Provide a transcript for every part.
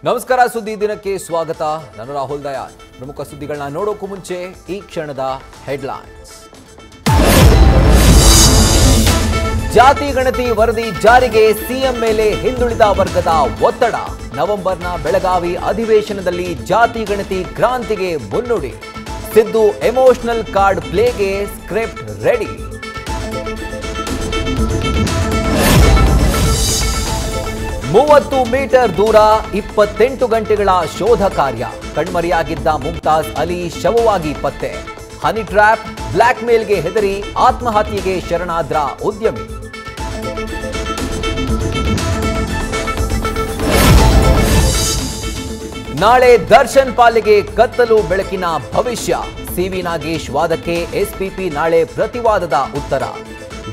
ನಮಸ್ಕಾರ ಸುದ್ದಿ ದಿನಕ್ಕೆ ಸ್ವಾಗತ. ನಾನು ರಾಹುಲ್ ದಯಾಳ್. ಪ್ರಮುಖ ಸುದ್ದಿಗಳನ್ನ ನೋಡೋಕ್ಕೂ ಮುಂಚೆ ಈ ಕ್ಷಣದ ಹೆಡ್ಲೈನ್ಸ್. ಜಾತಿ ಗಣತಿ ವರದಿ ಜಾರಿಗೆ ಸಿಎಂ ಮೇಲೆ ಹಿಂದುಳಿದ ವರ್ಗದ ಒತ್ತಡ. ನವೆಂಬರ್ನ ಬೆಳಗಾವಿ ಅಧಿವೇಶನದಲ್ಲಿ ಜಾತಿ ಗಣತಿ ಕ್ರಾಂತಿಗೆ ಮುನ್ನುಡಿ. ಸಿದ್ದು ಎಮೋಷನಲ್ ಕಾರ್ಡ್ ಪ್ಲೇಗೆ ಸ್ಕ್ರಿಪ್ಟ್ ರೆಡಿ. ಮೂವತ್ತು ಮೀಟರ್ ದೂರ 28 ಗಂಟೆಗಳ ಶೋಧ ಕಾರ್ಯ. ಕಣ್ಮರೆಯಾಗಿದ್ದ ಮುಮ್ತಾಜ್ ಅಲಿ ಶವವಾಗಿ ಪತ್ತೆ. ಹನಿ ಟ್ರ್ಯಾಪ್, ಬ್ಲ್ಯಾಕ್ ಮೇಲ್ಗೆ ಹೆದರಿ ಆತ್ಮಹತ್ಯೆಗೆ ಶರಣಾದ್ರ ಉದ್ಯಮಿ. ನಾಳೆ ದರ್ಶನ್ ಪಾಲಿಗೆ ಕತ್ತಲು ಬೆಳಕಿನ ಭವಿಷ್ಯ. ಸಿವಿ ನಾಗೇಶ್ ವಾದಕ್ಕೆ ಎಸ್ಪಿಪಿ ನಾಳೆ ಪ್ರತಿವಾದದ ಉತ್ತರ.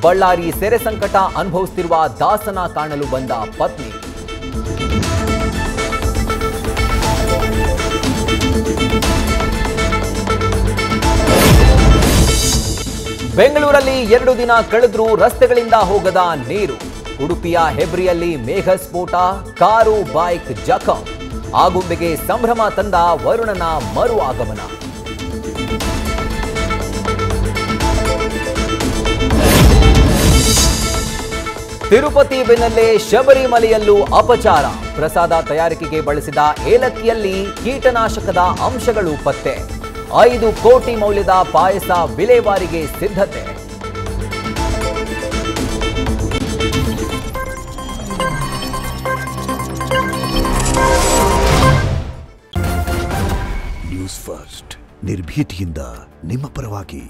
ಬಳ್ಳಾರಿ ಸೆರೆ ಸಂಕಟ ಅನುಭವಿಸುತ್ತಿರುವ ದಾಸನ ಕಾಣಲು ಬಂದ ಪತ್ನಿ. ಬೆಂಗಳೂರಲ್ಲಿ 2 ದಿನ ಕಳೆದ್ರೂ ರಸ್ತೆಗಳಿಂದ ಹೋಗದ ನೀರು. ಉಡುಪಿಯ ಹೆಬ್ರಿಯಲ್ಲಿ ಮೇಘಸ್ಫೋಟ, ಕಾರು ಬೈಕ್ ಜಖಂ. ಆಗುಂಬೆಗೆ ಸಂಭ್ರಮ ತಂದ ವರುಣನ ಮರು ಆಗಮನ. ತಿರುಪತಿ ಬೆನ್ನಲ್ಲೇ ಶಬರಿಮಲೆಯಲ್ಲೂ ಅಪಚಾರ. ಪ್ರಸಾದ ತಯಾರಿಕೆಗೆ ಬಳಸಿದ ಏಲಕ್ಕಿಯಲ್ಲಿ ಕೀಟನಾಶಕದ ಅಂಶಗಳು ಪತ್ತೆ. 5 ಕೋಟಿ ಮೌಲ್ಯದ ಪಾಯಸ ವಿಲೇವಾರಿಗೆ ಸಿದ್ಧತೆ. ನ್ಯೂಸ್ ಫಸ್ಟ್, ನಿರ್ಭೀತಿಯಿಂದ ನಿಮ್ಮ ಪರವಾಗಿ.